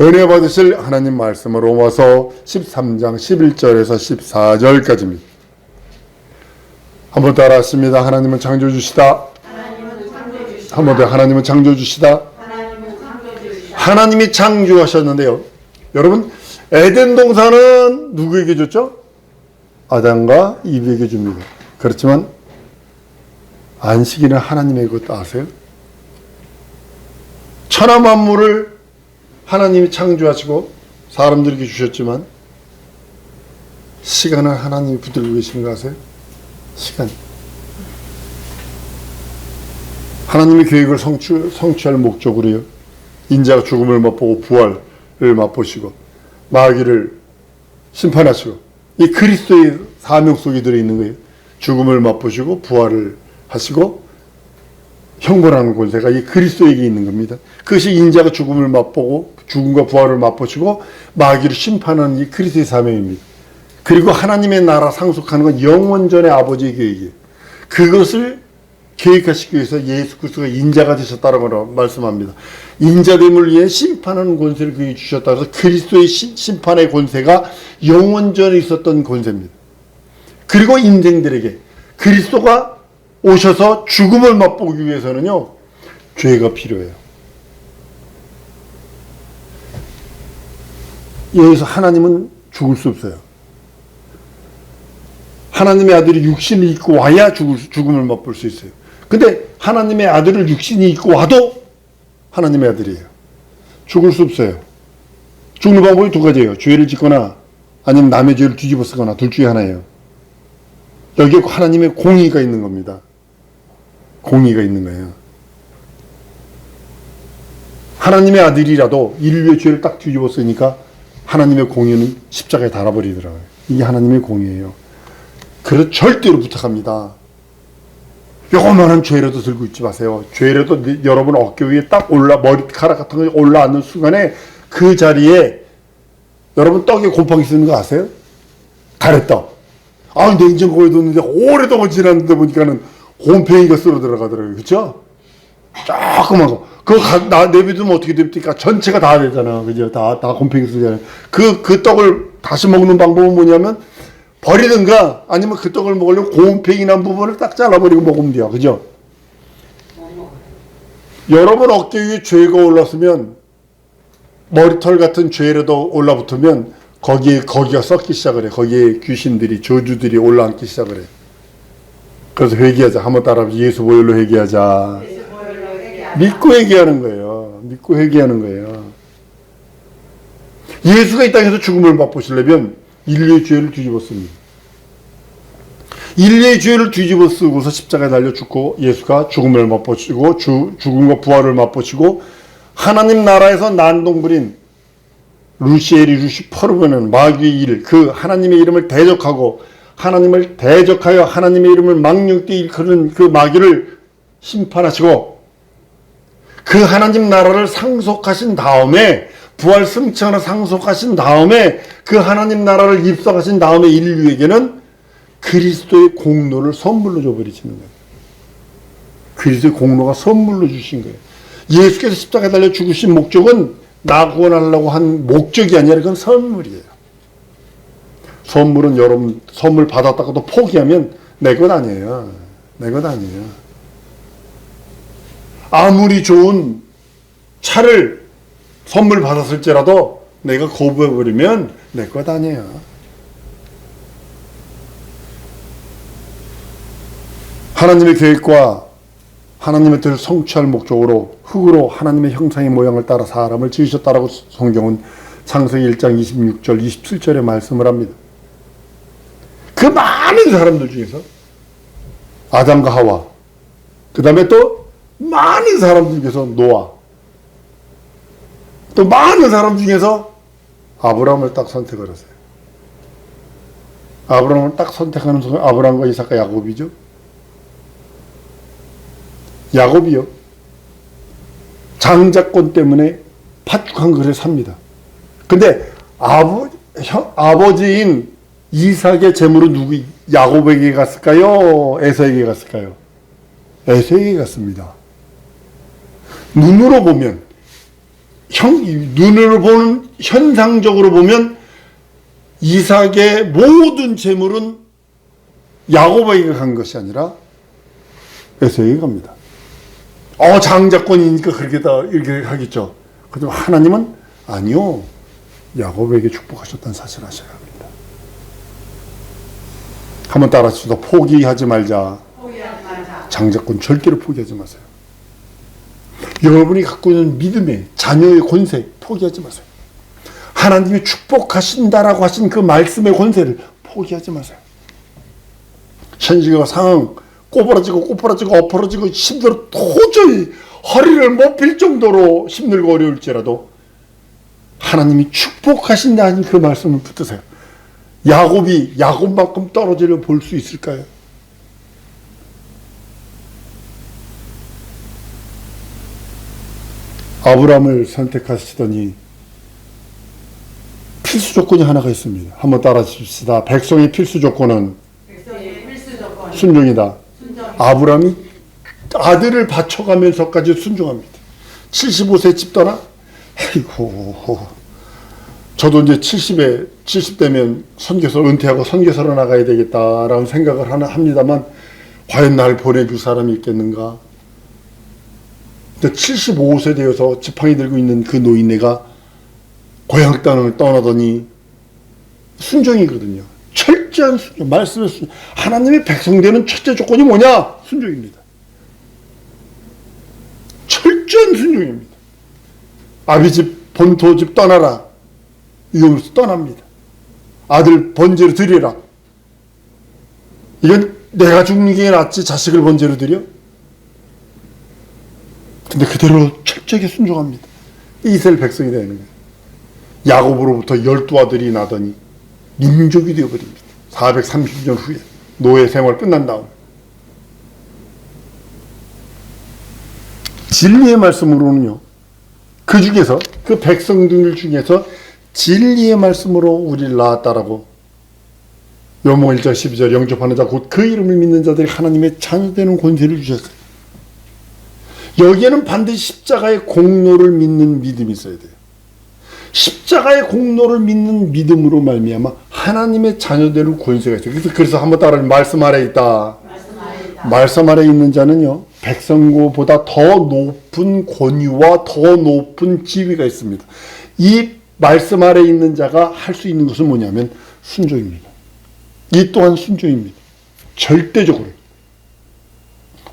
은혜 받으실 하나님 말씀은 로마서 13장 11절에서 14절까지입니다. 한번 따라 하십니다. 하나님은 창조주시다. 한 번 더. 하나님은 창조주시다. 하나님이 창조하셨는데요. 여러분, 에덴 동산은 누구에게 줬죠? 아담과 이브에게 줍니다. 그렇지만 안식일은 하나님의 것 아세요? 천하 만물을 하나님이 창조하시고 사람들에게 주셨지만 시간은 하나님이 붙들고 계시는 거 아세요? 시간. 하나님의 계획을 성취할 목적으로요. 인자가 죽음을 맛보고 부활을 맛보시고 마귀를 심판하시고 이 그리스도의 사명 속에 들어있는 거예요. 죽음을 맛보시고 부활을 하시고 형벌하는 권세가 이 그리스도에게 있는 겁니다. 그것이 인자가 죽음을 맛보고 죽음과 부활을 맛보시고 마귀를 심판하는 이 그리스도의 사명입니다. 그리고 하나님의 나라 상속하는 건 영원전의 아버지의 계획이에요. 그것을 계획하시기 위해서 예수 그리스도가 인자가 되셨다라고 말씀합니다. 인자됨을 위해 심판하는 권세를 그에게 주셨다. 그래서 그리스도의 심판의 권세가 영원전에 있었던 권세입니다. 그리고 인생들에게 그리스도가 오셔서 죽음을 맛보기 위해서는요, 죄가 필요해요. 여기서 하나님은 죽을 수 없어요. 하나님의 아들이 육신이 있고 와야 죽음을 맛볼 수 있어요. 근데 하나님의 아들을 육신이 있고 와도 하나님의 아들이에요. 죽을 수 없어요. 죽는 방법이 두 가지예요. 죄를 짓거나 아니면 남의 죄를 뒤집어 쓰거나 둘 중에 하나예요. 여기에 하나님의 공의가 있는 겁니다. 공의가 있는 거예요. 하나님의 아들이라도 인류의 죄를 딱 뒤집어 쓰니까 하나님의 공의는 십자가에 달아버리더라고요. 이게 하나님의 공의예요. 그래서 절대로 부탁합니다. 요만한 죄라도 들고 있지 마세요. 죄라도 여러분 어깨 위에 딱 머리카락 같은 거 올라앉는 순간에 그 자리에 여러분 떡에 곰팡이 쓰는 거 아세요? 가래떡. 아, 냉장고에 뒀는데 오래동안 지났는데 보니까는 곰팡이가 쓸어 들어가더라고요. 그쵸? 조그만 거. 그거 내비두면 어떻게 됩니까? 전체가 다 되잖아. 그죠? 다 곰팡이 쓰잖아요. 그 떡을 다시 먹는 방법은 뭐냐면 버리든가 아니면 그 떡을 먹으려면 곰팡이 난 부분을 딱 잘라버리고 먹으면 돼요. 그죠? 여러분 어깨 위에 죄가 올랐으면 머리털 같은 죄라도 올라붙으면 거기가 썩기 시작을 해. 거기에 귀신들이 저주들이 올라앉기 시작을 해. 그래서 회개하자. 한번 따라하면 예수 보혈로 회개하자. 믿고 회개하는 거예요. 믿고 회개하는 거예요. 예수가 이 땅에서 죽음을 맛보시려면 인류의 죄를 뒤집어 씁니다. 인류의 죄를 뒤집어 쓰고서 십자가에 달려 죽고 예수가 죽음을 맛보시고 죽음과 부활을 맛보시고 하나님 나라에서 난동불인 루시퍼르는 마귀의 일, 그 하나님의 이름을 대적하고 하나님을 대적하여 하나님의 이름을 망령되이 일컫는 그 마귀를 심판하시고 그 하나님 나라를 상속하신 다음에 부활 승천을 상속하신 다음에 그 하나님 나라를 입성하신 다음에 인류에게는 그리스도의 공로를 선물로 줘버리시는 거예요. 그리스도의 공로가 선물로 주신 거예요. 예수께서 십자가에 달려 죽으신 목적은 나 구원하려고 한 목적이 아니라 그건 선물이에요. 선물은 여러분 선물 받았다가도 포기하면 내 것 아니에요. 내 것 아니에요. 아무리 좋은 차를 선물 받았을지라도 내가 거부해버리면 내 것 아니에요. 하나님의 계획과 하나님의 뜻을 성취할 목적으로 흙으로 하나님의 형상의 모양을 따라 사람을 지으셨다라고 성경은 창세기 1장 26절 27절에 말씀을 합니다. 그 많은 사람들 중에서 아담과 하와, 그 다음에 또 많은 사람들 중에서 노아, 또 많은 사람 중에서 아브라함을 딱 선택을 하세요. 아브라함을 딱 선택하는 순간 아브라함과 이삭과 야곱이죠. 야곱이요. 장자권 때문에 팥죽한 그릇에 삽니다. 근데 아버지인 이삭의 재물은 야곱에게 갔을까요? 에서에게 갔을까요? 에서에게 갔습니다. 눈으로 보면 눈으로 보는 현상적으로 보면 이삭의 모든 재물은 야곱에게 간 것이 아니라 에서에게 갑니다. 장자권이니까 이렇게 하겠죠. 그런데 하나님은 아니요, 야곱에게 축복하셨다는 사실을 아셔야 합니다. 한번 따라하시죠. 포기하지 말자. 장자권 절대로 포기하지 마세요. 여러분이 갖고 있는 믿음의 자녀의 권세 포기하지 마세요. 하나님이 축복하신다라고 하신 그 말씀의 권세를 포기하지 마세요. 현실과 상황 꼬부라지고 엎어지고 힘들어 도저히 허리를 못 필 정도로 힘들고 어려울지라도 하나님이 축복하신다 하는 그 말씀을 붙드세요. 야곱이 야곱만큼 떨어지려 볼 수 있을까요? 아브라함을 선택하시더니 필수 조건이 하나가 있습니다. 한번 따라 주십시다. 백성의 필수 조건은 순종이다. 아브라함이 아들을 바쳐가면서까지 순종합니다. 75세 집 떠나? 아이고, 저도 이제 70대면 선교사로 은퇴하고 선교사로 나가야 되겠다라는 생각을 합니다만 과연 날 보내줄 사람이 있겠는가? 75세 되어서 지팡이 들고 있는 그 노인네가 고향 땅을 떠나더니 순종이거든요. 철저한 순종, 말씀의 순종. 하나님의 백성 되는 첫째 조건이 뭐냐? 순종입니다. 철저한 순종입니다. 아비집 본토집 떠나라. 이러면서 떠납니다. 아들 번제로 드리라. 이건 내가 죽는 게 낫지 자식을 번제로 드려? 근데 그대로 철저하게 순종합니다. 이스라엘 백성이 되는 거예요. 야곱으로부터 12아들이 나더니 민족이 되어버립니다. 430년 후에 노예 생활 끝난 다음 진리의 말씀으로는요, 그 중에서 그 백성들 중에서 진리의 말씀으로 우리를 낳았다라고 요한복음 1장 12절 영접하는 자 곧 그 이름을 믿는 자들이 하나님의 자녀되는 권세를 주셨어요. 여기에는 반드시 십자가의 공로를 믿는 믿음이 있어야 돼요. 십자가의 공로를 믿는 믿음으로 말미암아 하나님의 자녀되는 권세가 있어요. 그래서 한번 따라 말씀 아래 있다. 말씀 아래 있는 자는요, 백성보다 더 높은 권위와 더 높은 지위가 있습니다. 이 말씀 아래 있는 자가 할 수 있는 것은 뭐냐면 순종입니다. 이 또한 순종입니다. 절대적으로.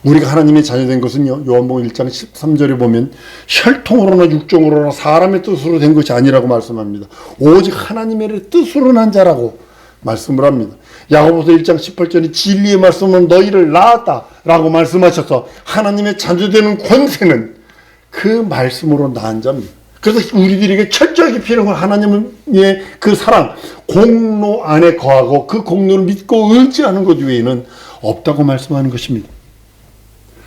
우리가 하나님의 자녀된 것은요, 요한복음 1장 13절에 보면 혈통으로나 육종으로나 사람의 뜻으로 된 것이 아니라고 말씀합니다. 오직 하나님의 뜻으로 난 자라고 말씀을 합니다. 야고보서 1장 18절에 진리의 말씀은 너희를 낳았다라고 말씀하셔서 하나님의 자녀되는 권세는 그 말씀으로 낳은 자입니다. 그래서 우리들에게 철저하게 필요한 건 하나님의 그 사랑, 공로 안에 거하고 그 공로를 믿고 의지하는 것 외에는 없다고 말씀하는 것입니다.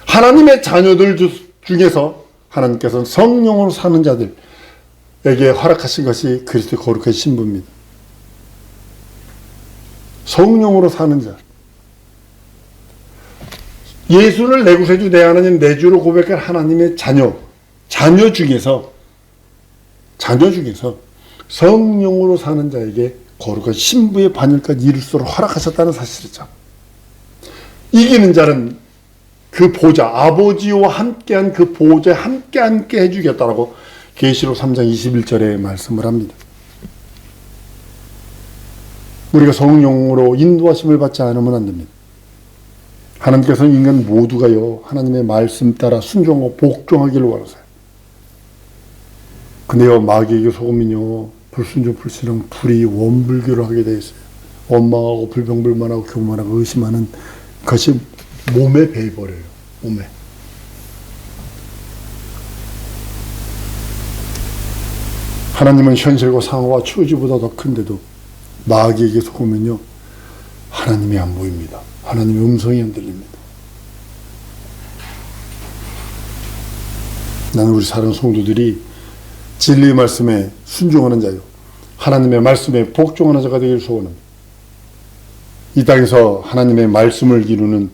하나님의 자녀들 중에서 하나님께서는 성령으로 사는 자들에게 허락하신 것이 그리스도의 거룩한 신부입니다. 성령으로 사는 자. 예수를 내 구세주 내 하나님 내 주로 고백한 하나님의 자녀 중에서 성령으로 사는 자에게 거룩한 신부의 반열까지 이룰 수 허락하셨다는 사실이죠. 이기는 자는 그 보좌, 아버지와 함께한 그 보좌에 함께 해주겠다라고 계시록 3장 21절에 말씀을 합니다. 우리가 성령으로 인도하심을 받지 않으면 안 됩니다. 하나님께서는 인간 모두가요, 하나님의 말씀 따라 순종하고 복종하기를 원하세요. 근데요, 마귀에게 속으면요, 불순종 불신앙 불이 원불교를 하게 되어 있어요. 원망하고 불평불만하고 교만하고 의심하는 것이 몸에 배어버려요. 몸에. 하나님은 현실과 상황과 처지보다 더 큰데도 마귀에게 속으면요, 하나님이 안 보입니다. 하나님의 음성이 안 들립니다. 나는 우리 사랑하는 성도들이 진리의 말씀에 순종하는 자요, 하나님의 말씀에 복종하는 자가 되기를 소원합니다. 이 땅에서 하나님의 말씀을 이루는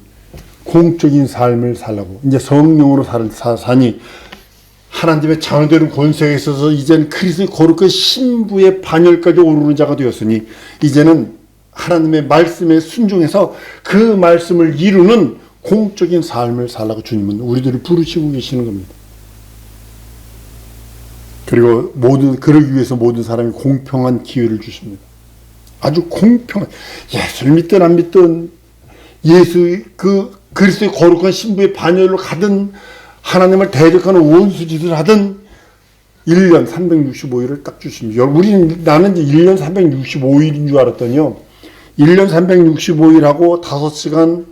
공적인 삶을 살라고 이제 성령으로 사니 하나님의 자녀되는 권세가 있어서 이제는 그리스도의 거룩한 신부의 반열까지 오르는 자가 되었으니 이제는 하나님의 말씀에 순종해서 그 말씀을 이루는 공적인 삶을 살라고 주님은 우리들을 부르시고 계시는 겁니다. 그리고 그러기 위해서 모든 사람이 공평한 기회를 주십니다. 아주 공평한, 예수를 믿든 안 믿든 그리스도의 거룩한 신부의 반열로 가든 하나님을 대적하는 원수짓을 하든 1년 365일을 딱 주십니다. 나는 이제 1년 365일인 줄 알았더니요. 1년 365일하고 5시간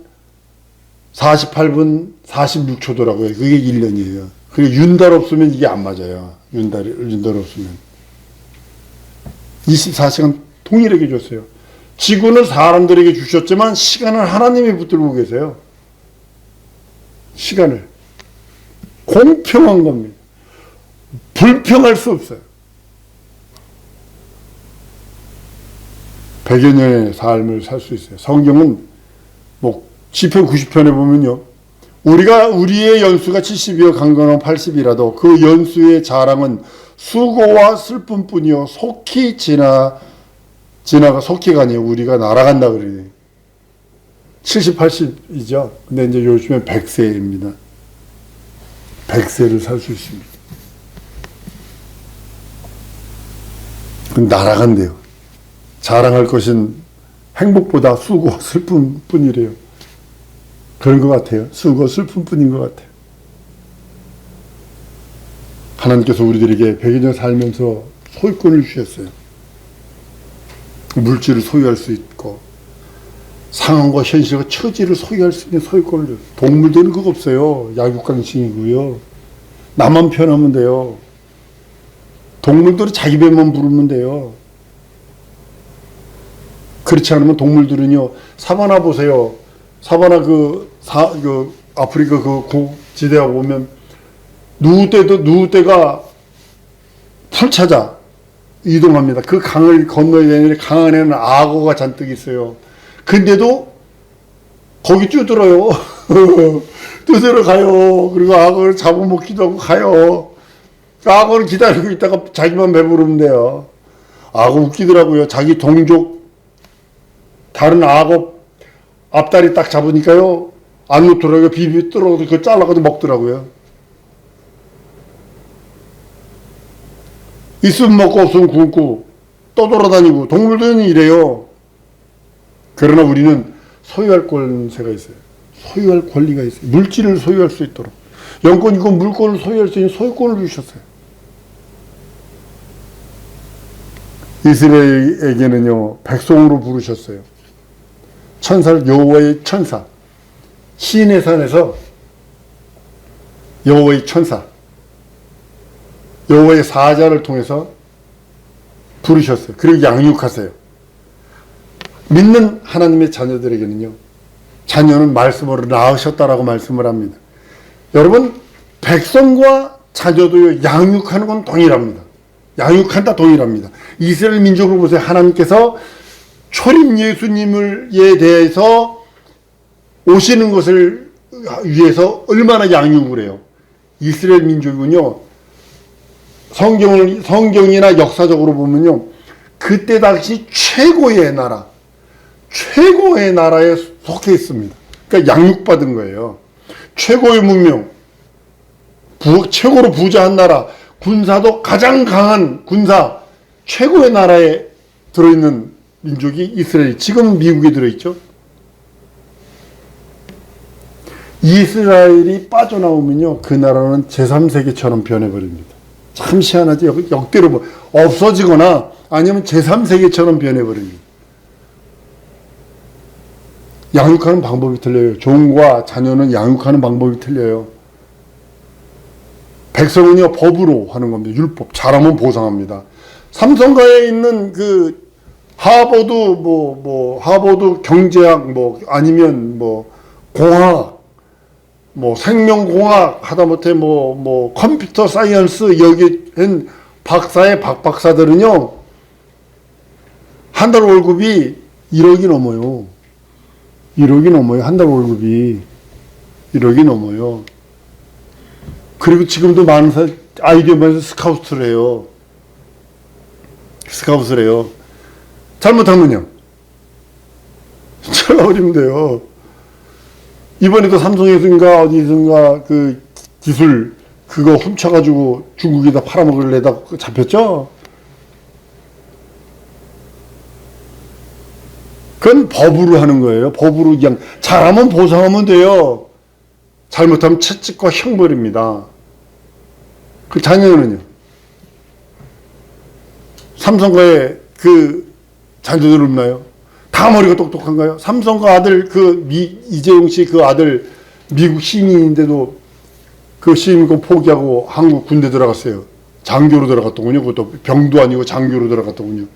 48분 46초더라고요. 그게 1년이에요. 그리고 윤달 없으면 이게 안 맞아요. 윤달 없으면. 24시간 동일하게 줬어요. 지구는 사람들에게 주셨지만 시간은 하나님이 붙들고 계세요. 시간을. 공평한 겁니다. 불평할 수 없어요. 100여 년의 삶을 살 수 있어요. 성경은 시편 90편에 보면요. 우리의 연수가 70이요 강건한 80이라도 그 연수의 자랑은 수고와 슬픔뿐이요 속히 속히가 아니에요. 우리가 날아간다 그래요. 70, 80이죠. 근데 이제 요즘엔 100세입니다. 100세를 살 수 있습니다. 날아간대요. 자랑할 것은 행복보다 수고와 슬픔뿐이래요. 그런 것 같아요. 수고, 슬픔뿐인 것 같아요. 하나님께서 우리들에게 100여 년 살면서 소유권을 주셨어요. 물질을 소유할 수 있고 상황과 현실과 처지를 소유할 수 있는 소유권을 줬어요. 동물들은 그거 없어요. 약육강식이고요. 나만 편하면 돼요. 동물들은 자기 배만 부르면 돼요. 그렇지 않으면 동물들은요. 사바나 보세요. 사바나 아프리카 그 지대하고 보면 누우떼가 풀 찾아 이동합니다. 그 강을 건너야 되는데 강 안에는 악어가 잔뜩 있어요. 근데도 거기 뛰어들어요. 뛰어들어 가요. 그리고 악어를 잡아먹기도 하고 가요. 악어를 기다리고 있다가 자기만 배부르면 돼요. 악어 웃기더라고요. 자기 동족 다른 악어 앞다리 딱 잡으니까요. 안 놓더라고요. 비비 뚫어서 그거 잘라가지고 먹더라고요. 있으면 먹고 없으면 굶고 떠돌아다니고 동물들은 이래요. 그러나 우리는 소유할 권세가 있어요. 소유할 권리가 있어요. 물질을 소유할 수 있도록. 영권이고 물권을 소유할 수 있는 소유권을 주셨어요. 이스라엘에게는요. 백성으로 부르셨어요. 천사를 여호와의 천사. 시인의 산에서 여호와의 천사. 여호와의 사자를 통해서 부르셨어요. 그리고 양육하세요. 믿는 하나님의 자녀들에게는요. 자녀는 말씀으로 낳으셨다라고 말씀을 합니다. 여러분 백성과 자녀도요. 양육하는 건 동일합니다. 양육한다 동일합니다. 이스라엘 민족을 보세요. 하나님께서 초림 예수님에 대해서 오시는 것을 위해서 얼마나 양육을 해요. 이스라엘 민족은요. 성경이나 역사적으로 보면요. 그때 당시 최고의 나라에 속해 있습니다. 그러니까 양육받은 거예요. 최고의 문명, 최고로 부자한 나라, 군사도 가장 강한 군사, 최고의 나라에 들어있는 민족이 이스라엘. 지금 미국에 들어있죠. 이스라엘이 빠져나오면요. 그 나라는 제3세계처럼 변해버립니다. 참 희한하지. 역대로 없어지거나 아니면 제3세계처럼 변해버립니다. 양육하는 방법이 틀려요. 종과 자녀는 양육하는 방법이 틀려요. 백성은요, 법으로 하는 겁니다. 율법. 잘하면 보상합니다. 삼성가에 있는 하버드 경제학, 아니면 공학, 생명공학, 하다못해 컴퓨터 사이언스, 여기 한 박사의 박박사들은요, 한 달 월급이 1억이 넘어요. 1억이 넘어요. 한 달 월급이 1억이 넘어요. 그리고 지금도 많은 아이디어만 스카우트를 해요. 스카우트를 해요. 잘못하면요. 잘라버리면 돼요. 이번에도 삼성에서인가 어디선가 그 기술 그거 훔쳐가지고 중국에다 팔아먹으려다 잡혔죠? 그건 법으로 하는 거예요. 법으로 그냥 잘하면 보상하면 돼요. 잘못하면 채찍과 형벌입니다. 그 자녀는요. 삼성가의 그 자녀들 없나요? 다 머리가 똑똑한가요? 삼성가 아들 이재용 씨 그 아들 미국 시민인데도 그 시민권 포기하고 한국 군대 들어갔어요. 장교로 들어갔더군요. 그것도 병도 아니고 장교로 들어갔더군요.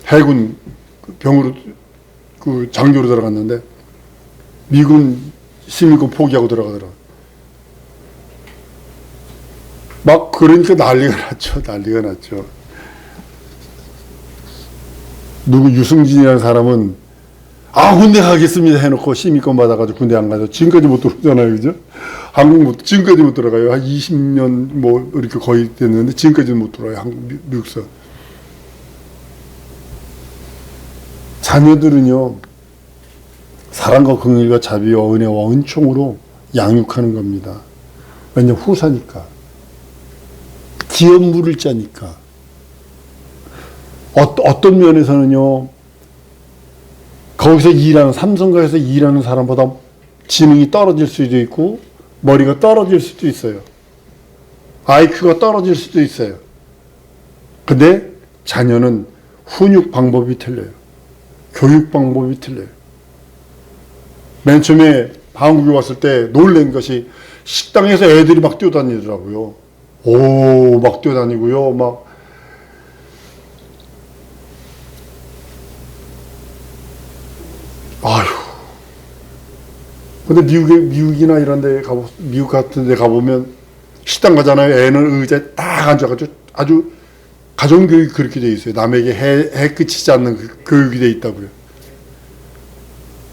해군 병으로 그 장교로 들어갔는데 미군 시민권 포기하고 들어가더라고요. 막 그러니까 난리가 났죠. 난리가 났죠. 누구 유승진이라는 사람은 군대 가겠습니다 해놓고 시민권 받아가지고 군대 안 가죠. 지금까지 못 들어오잖아요. 그죠? 지금까지 못 들어가요. 한 20년 뭐 이렇게 거의 됐는데 지금까지는 못 들어와요. 미국서. 자녀들은요. 사랑과 긍휼과 자비와 은혜와 은총으로 양육하는 겁니다. 왜냐면 후사니까. 기업 물을 자니까. 어떤 면에서는요. 거기서 삼성가에서 일하는 사람보다 지능이 떨어질 수도 있고 머리가 떨어질 수도 있어요. IQ가 떨어질 수도 있어요. 근데 자녀는 훈육 방법이 틀려요. 교육 방법이 틀려요. 맨 처음에 한국에 왔을 때 놀란 것이 식당에서 애들이 막 뛰어다니더라고요. 막 뛰어다니고요. 막 근데 미국이나 이런 데 미국 같은 데 가보면 식당 가잖아요. 애는 의자에 딱 앉아가지고 아주 가정교육이 그렇게 돼 있어요. 남에게 해 끼치지 않는 그 교육이 돼 있다고요.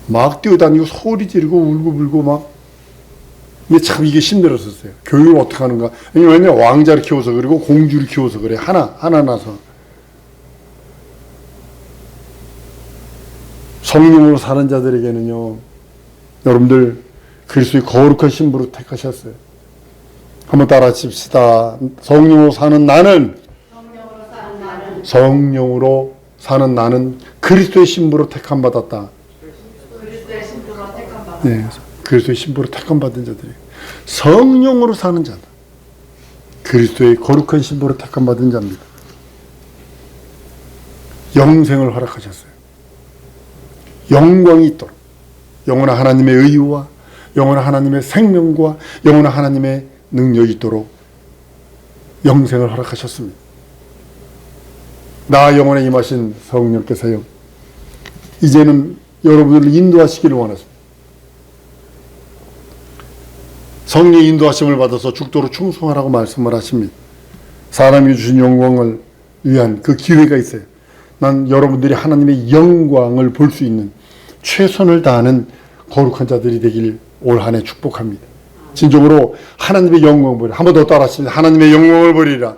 막 뛰어다니고 소리 지르고 울고 불고 막. 이게 힘들었었어요. 교육을 어떻게 하는가. 왜냐면 왕자를 키워서 그리고 공주를 키워서 그래. 하나 나서. 성령으로 사는 자들에게는요. 여러분들 그리스도의 거룩한 신부로 택하셨어요. 한번 따라 하십시다. 성령으로 사는 나는 그리스도의 신부로 택함 받았다. 네, 그리스도의 신부로 택함 받은 자들이 성령으로 사는 자다. 그리스도의 거룩한 신부로 택함 받은 자입니다. 영생을 허락하셨어요. 영광이 있도록. 영원한 하나님의 의와 영원한 하나님의 생명과 영원한 하나님의 능력이 있도록 영생을 허락하셨습니다. 나 영혼에 임하신 성령께서요. 이제는 여러분들을 인도하시기를 원하십니다. 성령의 인도하심을 받아서 죽도록 충성하라고 말씀을 하십니다. 사람이 주신 영광을 위한 그 기회가 있어요. 난 여러분들이 하나님의 영광을 볼 수 있는 최선을 다하는 거룩한 자들이 되길 올 한 해 축복합니다. 진정으로 하나님의 영광을 보리라. 한 번 더 따라하십니다. 하나님의 영광을 보리라.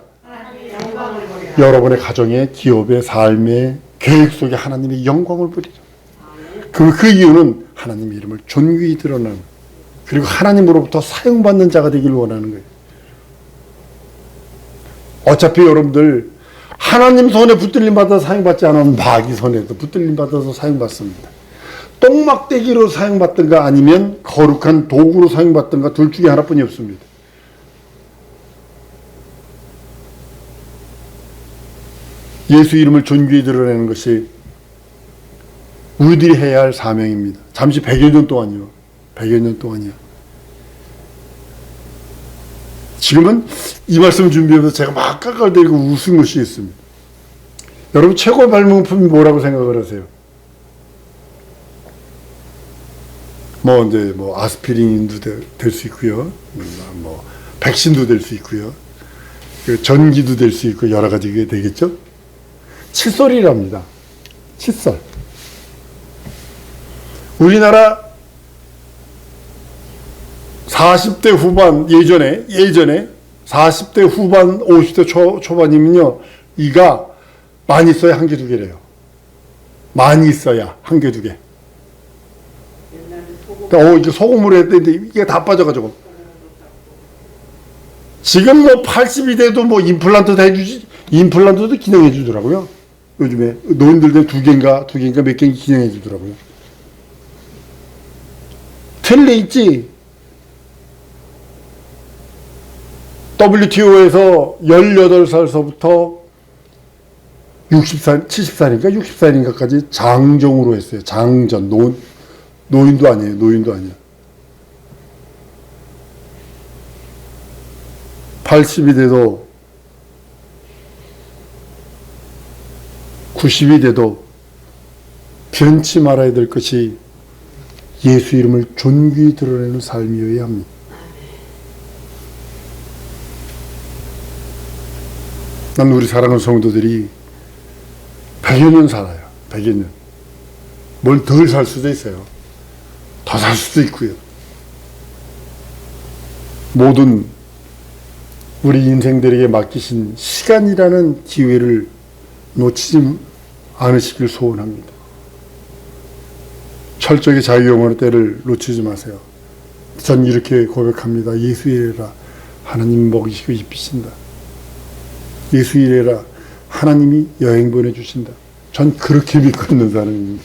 여러분의 가정의 기업의 삶의 계획 속에 하나님의 영광을 보리라. 그 이유는 하나님의 이름을 존귀히 드러나는 그리고 하나님으로부터 사용받는 자가 되길 원하는 거예요. 어차피 여러분들 하나님 손에 붙들림 받아서 사용받지 않으면 마귀 손에도 붙들림 받아서 사용받습니다. 똥막대기로 사용받든가 아니면 거룩한 도구로 사용받든가 둘 중에 하나뿐이 없습니다. 예수 이름을 존귀히 드러내는 것이 우리들이 해야 할 사명입니다. 잠시 100여 년 동안이요. 100여 년 동안이요. 지금은 이 말씀 준비하면서 제가 막 깔깔대고 웃은 것이 있습니다. 여러분 최고의 발명품이 뭐라고 생각을 하세요? 아스피린도 될 수 있고요. 백신도 될 수 있고요. 전기도 될 수 있고 여러 가지가 되겠죠? 칫솔이랍니다. 칫솔. 우리나라 40대 후반 예전에 40대 후반, 50대 초반이면요, 이가 많이 써야 한 개, 두 개래요. 많이 있어야 한 개, 두 개. 그러니까 이게 소금으로 했는데 이게 다 빠져가지고. 지금 뭐 80이 돼도 뭐 임플란트도 해주지, 임플란트도 기능해주더라고요. 요즘에 노인들 두 개인가 몇 개인가 기능해주더라고요. 틀려 있지. WTO에서 18살서부터 60살, 70살인가 60살인가까지 장정으로 했어요. 장전. 노인도 아니에요. 노인도 아니에요. 80이 돼도 90이 돼도 변치 말아야 될 것이 예수 이름을 존귀히 드러내는 삶이어야 합니다. 난 우리 사랑하는 성도들이 100여 년 살아요. 100여 년. 뭘 덜 살 수도 있어요. 더 살 수도 있고요. 모든 우리 인생들에게 맡기신 시간이라는 기회를 놓치지 않으시길 소원합니다. 철저하게 자유 영혼의 때를 놓치지 마세요. 전 이렇게 고백합니다. 예수 이래라. 하나님이 먹이시고 입히신다. 예수 이래라. 하나님이 여행 보내주신다. 전 그렇게 믿고 있는 사람입니다.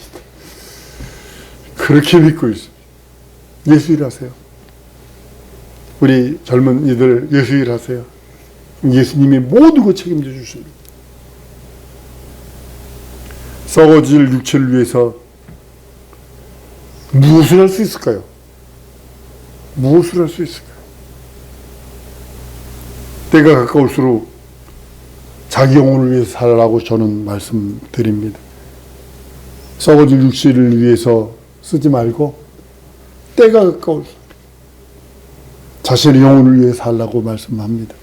그렇게 믿고 있습니다. 예수 일하세요. 우리 젊은이들 예수 일하세요. 예수님이 모든 것 책임져 주십니다. 썩어질 육체를 위해서 무엇을 할 수 있을까요? 무엇을 할 수 있을까요? 때가 가까울수록 자기 영혼을 위해서 살라고 저는 말씀드립니다. 썩어질 육체를 위해서 쓰지 말고 때가 가까울수록 자신의 영혼을 위해 살라고 말씀합니다.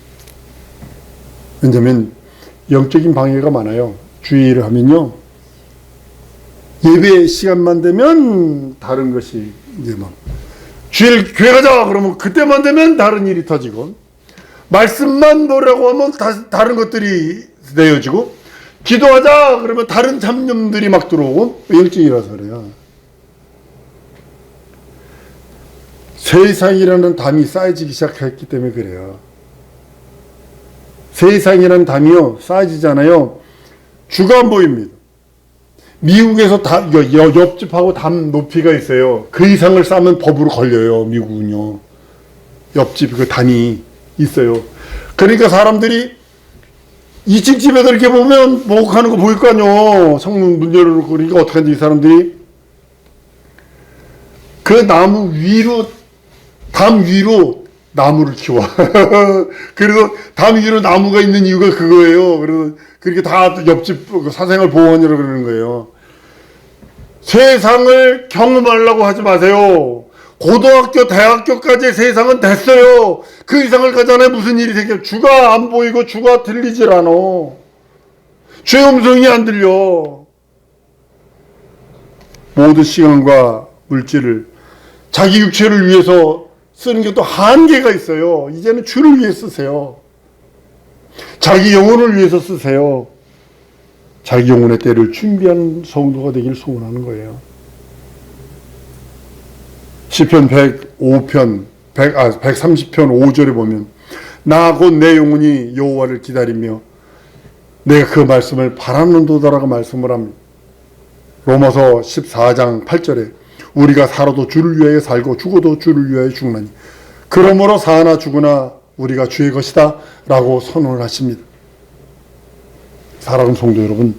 왜냐하면 영적인 방해가 많아요. 주의를 하면요, 예배 시간만 되면 다른 것이 이제 막 주일 교회 가자 그러면 그때만 되면 다른 일이 터지고, 말씀만 보라고 하면 다른 것들이 내어지고, 기도하자 그러면 다른 잡념들이 막 들어오고. 영적이라서 그래요. 세상이라는 담이 쌓여지기 시작했기 때문에 그래요. 세상이라는 담이요 쌓여지잖아요. 주가 안 보입니다. 미국에서 옆집하고 담 높이가 있어요. 그 이상을 쌓으면 법으로 걸려요. 미국은요. 옆집 그 담이 있어요. 그러니까 사람들이 2층 집에서 이렇게 보면 목욕하는 거 보일 거 아니요. 창문 문 열어놓고. 그러니까 어떻게 하는지 이 사람들이 그 나무 위로, 담 위로 나무를 키워. 그래서 담 위로 나무가 있는 이유가 그거예요. 그래서 그렇게 다 옆집 사생활 보호하느라고 그러는 거예요. 세상을 경험하려고 하지 마세요. 고등학교, 대학교까지 세상은 됐어요. 그 이상을 가잖아요. 무슨 일이 생겨. 주가 안 보이고 주가 들리질 않아. 주의 음성이 안 들려. 모든 시간과 물질을 자기 육체를 위해서 쓰는 게 또 한계가 있어요. 이제는 주를 위해 쓰세요. 자기 영혼을 위해서 쓰세요. 자기 영혼의 때를 준비하는 성도가 되길 소원하는 거예요. 시편 130편 5절에 보면 나 곧 내 영혼이 여호와를 기다리며 내가 그 말씀을 바라는도다라고 말씀을 합니다. 로마서 14장 8절에 우리가 살아도 주를 위하여 살고 죽어도 주를 위하여 죽나니 그러므로 사나 죽으나 우리가 주의 것이다 라고 선언을 하십니다. 사랑하는 성도 여러분,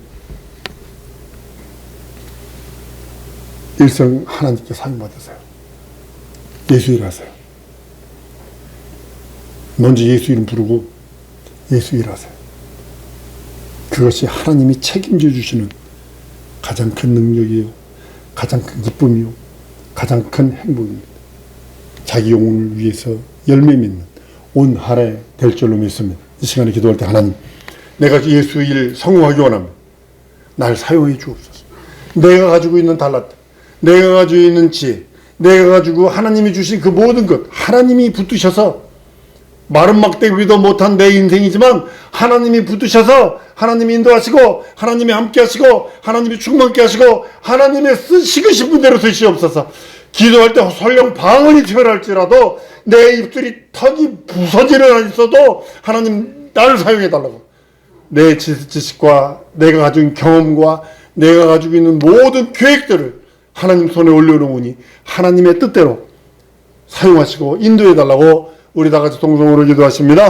일생 하나님께 사용받으세요. 예수 일하세요. 먼저 예수 이름 부르고 예수 일하세요. 그것이 하나님이 책임져 주시는 가장 큰 능력이요, 가장 큰 기쁨이요, 가장 큰 행복입니다. 자기 영혼을 위해서 열매 맺는 온 한 해 될 줄로 믿습니다. 이 시간에 기도할 때 하나님, 내가 예수 일 성공하기 원합니다. 날 사용해 주옵소서. 내가 가지고 있는 달란트, 내가 가지고 있는 지혜, 내가 가지고 하나님이 주신 그 모든 것, 하나님이 붙드셔서 마른 막대기도 못한 내 인생이지만 하나님이 붙드셔서 하나님이 인도하시고 하나님이 함께 하시고 하나님이 충만케 하시고 하나님의 쓰시고 분대로 쓰시옵소서. 기도할 때 설령 방언이 튀어나올지라도 내 입술이 턱이 부서지는 있어도 하나님 나를 사용해달라고. 내 지식과 내가 가진 경험과 내가 가지고 있는 모든 계획들을 하나님 손에 올려놓으니 하나님의 뜻대로 사용하시고 인도해달라고 우리 다 같이 동성으로 기도하십니다.